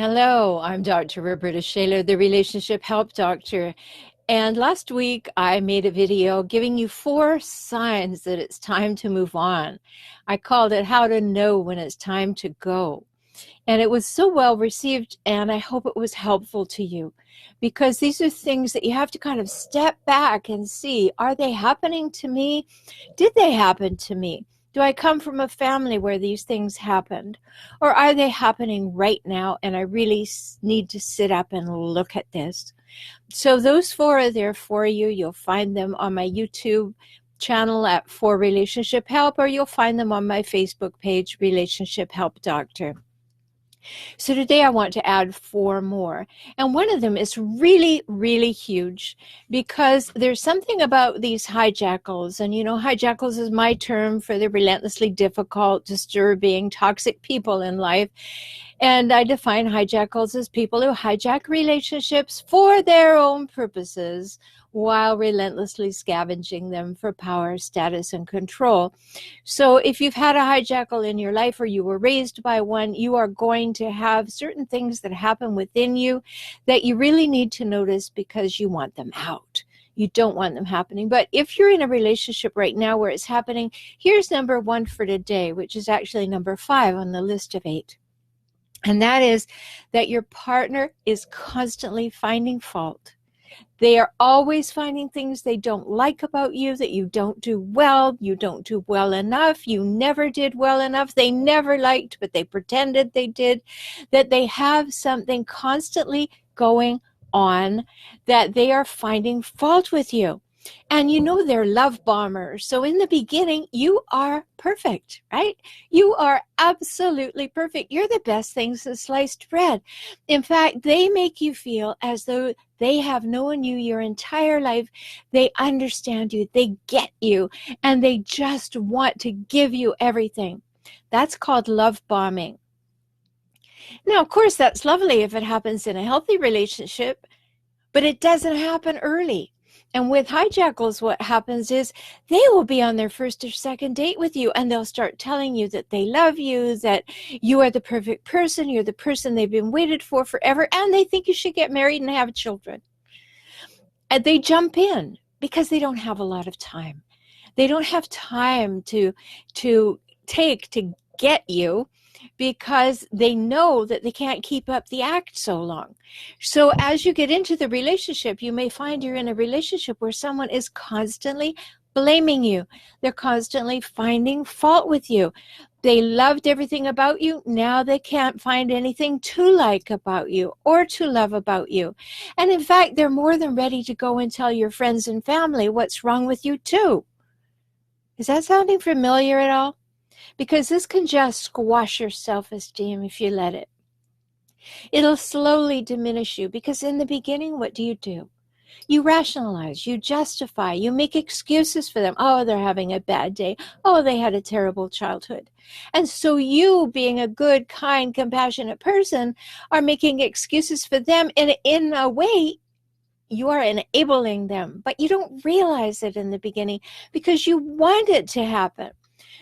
Hello, I'm Dr. Rhoberta Shaler, the Relationship Help Doctor. And last week I made a video giving you 4 signs that it's time to move on. I called it How to Know When It's Time to Go. And it was so well received, and I hope it was helpful to you, because these are things that you have to kind of step back and see, are they happening to me? Did they happen to me? Do I come from a family where these things happened? Or are they happening right now and I really need to sit up and look at this? So those 4 are there for you. You'll find them on my YouTube channel For Relationship Help, or you'll find them on my Facebook page, Relationship Help Doctor. So today I want to add 4 more. And one of them is really, really huge, because there's something about these hijackals. And hijackals is my term for the relentlessly difficult, disturbing, toxic people in life. And I define hijackals as people who hijack relationships for their own purposes while relentlessly scavenging them for power, status, and control. So if you've had a hijackal in your life, or you were raised by one, you are going to have certain things that happen within you that you really need to notice, because you want them out. You don't want them happening. But if you're in a relationship right now where it's happening, here's number 1 for today, which is actually number 5 on the list of 8. And that is that your partner is constantly finding fault. They are always finding things they don't like about you, that you don't do well, you don't do well enough, you never did well enough, they never liked, but they pretended they did, that they have something constantly going on that they are finding fault with you. And they're love bombers. So in the beginning, you are perfect, right? You are absolutely perfect. You're the best thing since sliced bread. In fact, they make you feel as though they have known you your entire life. They understand you, they get you, and they just want to give you everything. That's called love bombing. Now, of course, that's lovely if it happens in a healthy relationship, but it doesn't happen early. And with hijackals, what happens is they will be on their first or second date with you, and they'll start telling you that they love you, that you are the perfect person, you're the person they've been waited for forever, and they think you should get married and have children. And they jump in because they don't have a lot of time. They don't have time to take to get you, because they know that they can't keep up the act so long. So as you get into the relationship, you may find you're in a relationship where someone is constantly blaming you. They're constantly finding fault with you. They loved everything about you. Now they can't find anything to like about you or to love about you. And in fact, they're more than ready to go and tell your friends and family what's wrong with you too. Is that sounding familiar at all? Because this can just squash your self-esteem if you let it. It'll slowly diminish you, because in the beginning, what do? You rationalize, you justify, you make excuses for them. Oh, they're having a bad day. Oh, they had a terrible childhood. And so you, being a good, kind, compassionate person, are making excuses for them. And in a way, you are enabling them. But you don't realize it in the beginning because you want it to happen.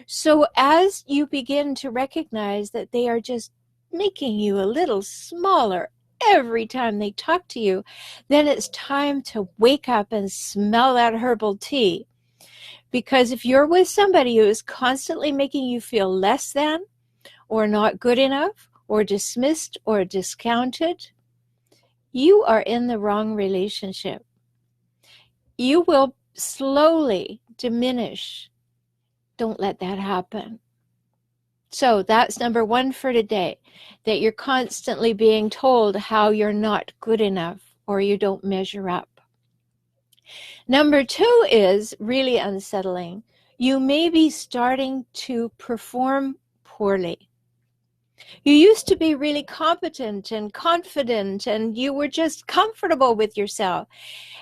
So as you begin to recognize that they are just making you a little smaller every time they talk to you, then it's time to wake up and smell that herbal tea. Because if you're with somebody who is constantly making you feel less than, or not good enough, or dismissed, or discounted, you are in the wrong relationship. You will slowly diminish. Don't let that happen. So that's number 1 for today, that you're constantly being told how you're not good enough or you don't measure up. Number 2 is really unsettling. You may be starting to perform poorly. You used to be really competent and confident, and you were just comfortable with yourself.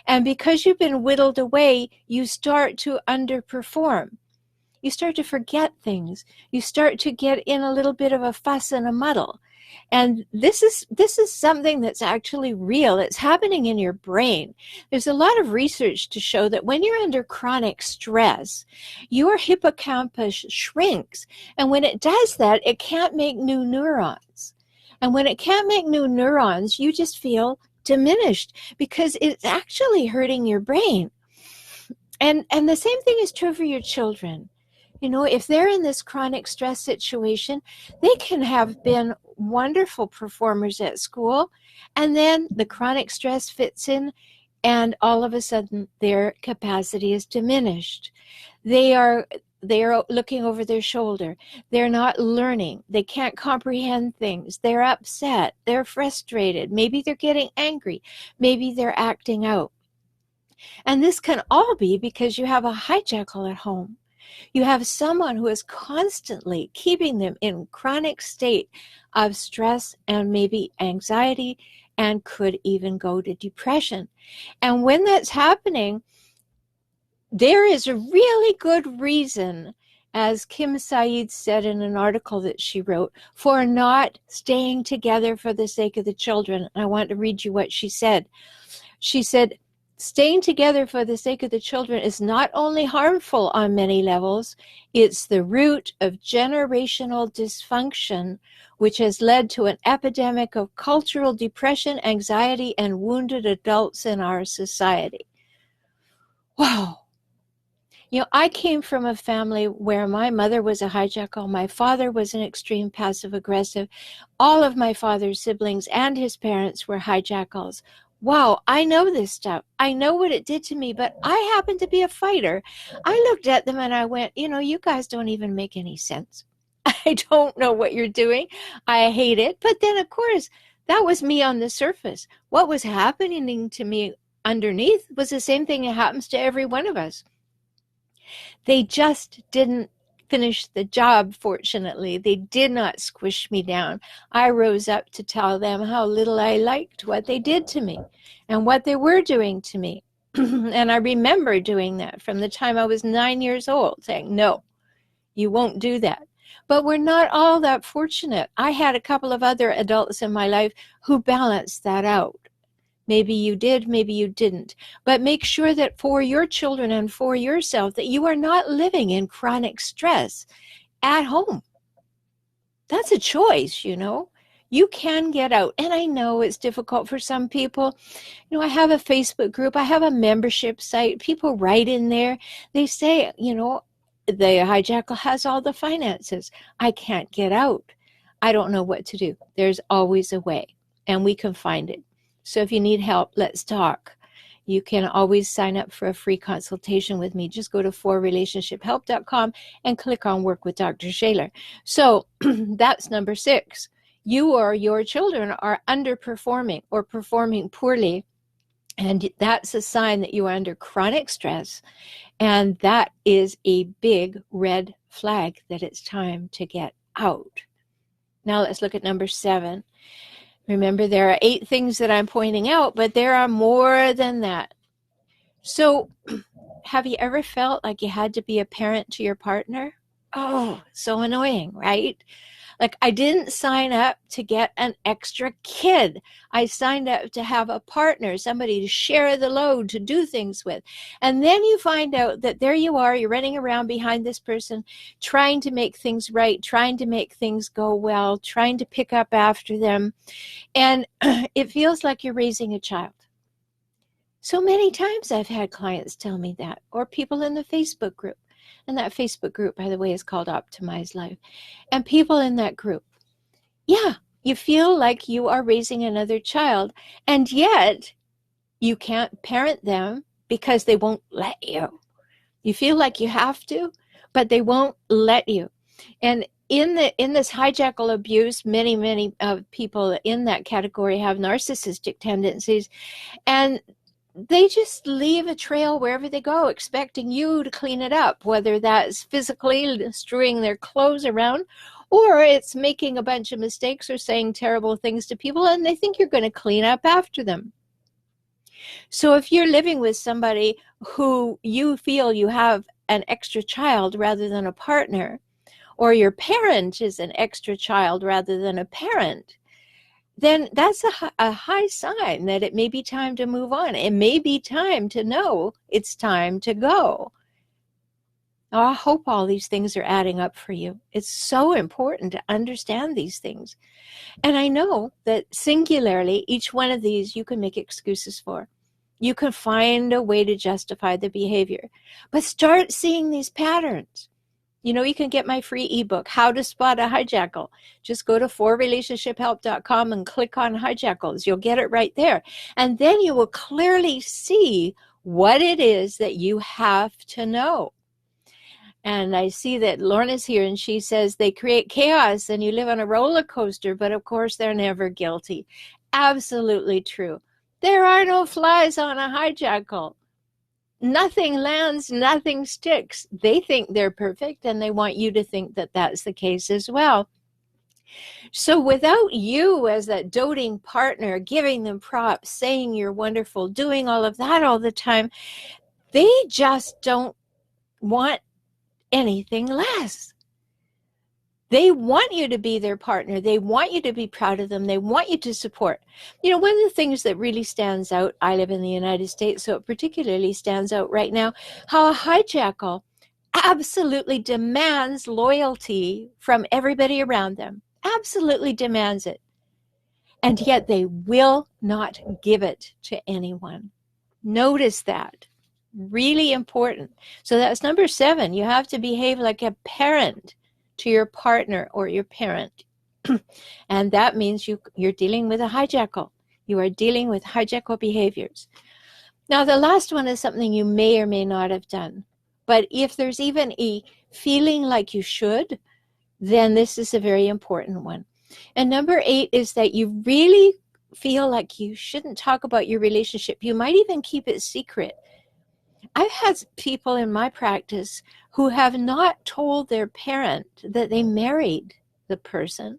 And because you've been whittled away, you start to underperform. You start to forget things. You start to get in a little bit of a fuss and a muddle. And this is something that's actually real. It's happening in your brain. There's a lot of research to show that when you're under chronic stress, your hippocampus shrinks. And when it does that, it can't make new neurons. And when it can't make new neurons, you just feel diminished because it's actually hurting your brain. And the same thing is true for your children. You know, if they're in this chronic stress situation, they can have been wonderful performers at school, and then the chronic stress fits in, and all of a sudden their capacity is diminished. They are looking over their shoulder. They're not learning. They can't comprehend things. They're upset. They're frustrated. Maybe they're getting angry. Maybe they're acting out. And this can all be because you have a hijackal at home. You have someone who is constantly keeping them in chronic state of stress and maybe anxiety, and could even go to depression. And when that's happening, there is a really good reason, as Kim Saeed said in an article that she wrote, for not staying together for the sake of the children. I want to read you what she said. She said, staying together for the sake of the children is not only harmful on many levels, it's the root of generational dysfunction, which has led to an epidemic of cultural depression, anxiety, and wounded adults in our society. Wow. You know, I came from a family where my mother was a hijackal, my father was an extreme passive-aggressive. All of my father's siblings and his parents were hijackals. Wow, I know this stuff. I know what it did to me, but I happen to be a fighter. I looked at them and I went, you know, you guys don't even make any sense. I don't know what you're doing. I hate it. But then, of course, that was me on the surface. What was happening to me underneath was the same thing that happens to every one of us. They just didn't finish the job, fortunately. They did not squish me down. I rose up to tell them how little I liked what they did to me and what they were doing to me. And I remember doing that from the time I was 9 years old, saying, no, you won't do that. But we're not all that fortunate. I had a couple of other adults in my life who balanced that out. Maybe you did, maybe you didn't. But make sure that for your children and for yourself that you are not living in chronic stress at home. That's a choice, you know. You can get out. And I know it's difficult for some people. You know, I have a Facebook group. I have a membership site. People write in there. They say, you know, the hijackal has all the finances. I can't get out. I don't know what to do. There's always a way, and we can find it. So if you need help, let's talk. You can always sign up for a free consultation with me. Just go to forrelationshiphelp.com and click on Work with Dr. Shaler. So that's number 6. You or your children are underperforming or performing poorly, and that's a sign that you are under chronic stress, and that is a big red flag that it's time to get out. Now let's look at number 7. Remember, there are 8 things that I'm pointing out, but there are more than that. So, have you ever felt like you had to be a parent to your partner? Oh, so annoying, right? Like, I didn't sign up to get an extra kid. I signed up to have a partner, somebody to share the load, to do things with. And then you find out that there you are, you're running around behind this person, trying to make things right, trying to make things go well, trying to pick up after them. And it feels like you're raising a child. So many times I've had clients tell me that, or people in the Facebook group. And that Facebook group, by the way, is called Optimize Life. And people in that group, yeah, you feel like you are raising another child, and yet you can't parent them because they won't let you. You feel like you have to, but they won't let you. And in this hijackal abuse, many people in that category have narcissistic tendencies, and they just leave a trail wherever they go, expecting you to clean it up, whether that's physically strewing their clothes around, or it's making a bunch of mistakes or saying terrible things to people, and they think you're going to clean up after them. So if you're living with somebody who you feel you have an extra child rather than a partner, or your parent is an extra child rather than a parent, then that's a high sign that it may be time to move on. It may be time to know it's time to go. Now, I hope all these things are adding up for you. It's so important to understand these things. And I know that singularly, each one of these you can make excuses for. You can find a way to justify the behavior. But start seeing these patterns. You know, you can get my free ebook, How to Spot a Hijackal. Just go to forrelationshiphelp.com and click on Hijackals. You'll get it right there. And then you will clearly see what it is that you have to know. And I see that Lorna's here, and she says they create chaos and you live on a roller coaster, but of course they're never guilty. Absolutely true. There are no flies on a hijackal. Nothing lands, nothing sticks. They think they're perfect, and they want you to think that that's the case as well. So without you as that doting partner, giving them props, saying you're wonderful, doing all of that all the time, they just don't want anything less. They want you to be their partner. They want you to be proud of them. They want you to support. You know, one of the things that really stands out, I live in the United States, so it particularly stands out right now, how a hijackal absolutely demands loyalty from everybody around them. Absolutely demands it. And yet they will not give it to anyone. Notice that. Really important. So that's number 7. You have to behave like a parent to your partner or your parent. And that means you're dealing with a hijackal. You are dealing with hijackal behaviors. Now, the last one is something you may or may not have done. But if there's even a feeling like you should, then this is a very important one. And number 8 is that you really feel like you shouldn't talk about your relationship. You might even keep it secret. I've had people in my practice who have not told their parent that they married the person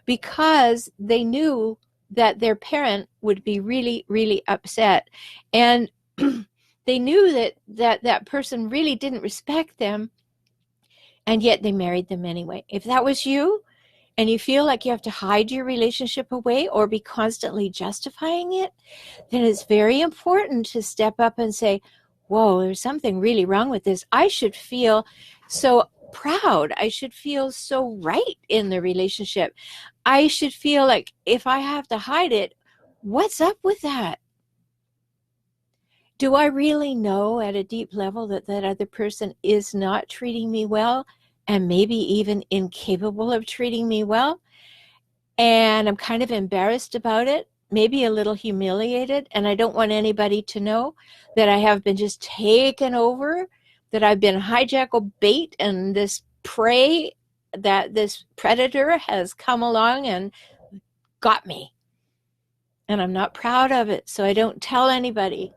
because they knew that their parent would be really, really upset. And they knew that person really didn't respect them, and yet they married them anyway. If that was you, and you feel like you have to hide your relationship away or be constantly justifying it, then it's very important to step up and say, whoa, there's something really wrong with this. I should feel so proud. I should feel so right in the relationship. I should feel like if I have to hide it, what's up with that? Do I really know at a deep level that that other person is not treating me well and maybe even incapable of treating me well? And I'm kind of embarrassed about it, maybe a little humiliated, and I don't want anybody to know that I have been just taken over, that I've been hijackal bait, and this prey, that this predator has come along and got me. And I'm not proud of it, so I don't tell anybody.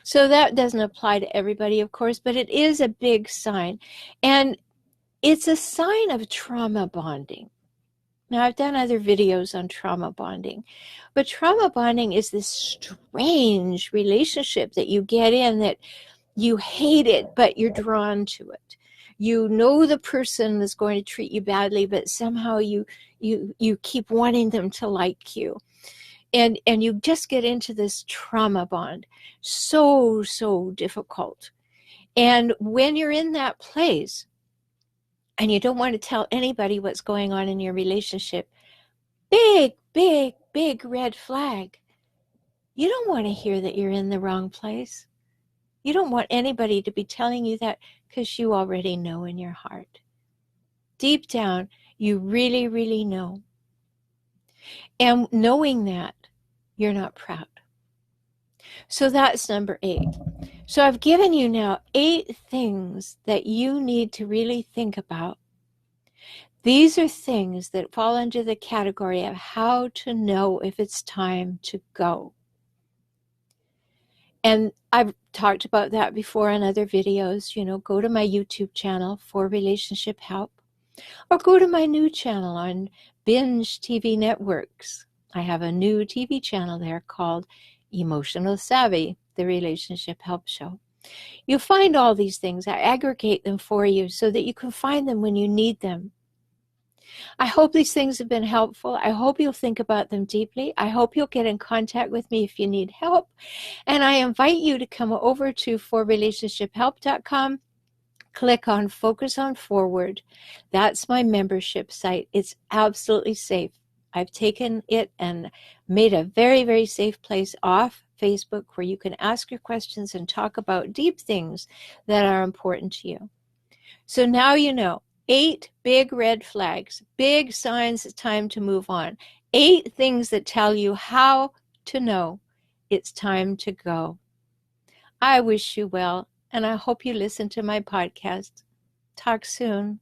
So that doesn't apply to everybody, of course, but it is a big sign. And it's a sign of trauma bonding. Now, I've done other videos on trauma bonding, but trauma bonding is this strange relationship that you get in that you hate it, but you're drawn to it. You know the person is going to treat you badly, but somehow you keep wanting them to like you. And you just get into this trauma bond. So difficult. And when you're in that place, and you don't want to tell anybody what's going on in your relationship, big red flag. You don't want to hear that you're in the wrong place. You don't want anybody to be telling you that because you already know in your heart. Deep down, you really, really know. And knowing that, you're not proud. So that's number 8. So I've given you now 8 things that you need to really think about. These are things that fall under the category of how to know if it's time to go. And I've talked about that before in other videos. You know, go to my YouTube channel for relationship help, or go to my new channel on Binge TV Networks. I have a new TV channel there called Emotional Savvy, the Relationship Help Show. You'll find all these things. I aggregate them for you so that you can find them when you need them. I hope these things have been helpful. I hope you'll think about them deeply. I hope you'll get in contact with me if you need help. And I invite you to come over to forrelationshiphelp.com. click on Focus on Forward. That's my membership site. It's absolutely safe. I've taken it and made a very, very safe place off Facebook where you can ask your questions and talk about deep things that are important to you. So now you know 8 big red flags, big signs it's time to move on. 8 things that tell you how to know it's time to go. I wish you well, and I hope you listen to my podcast. Talk soon.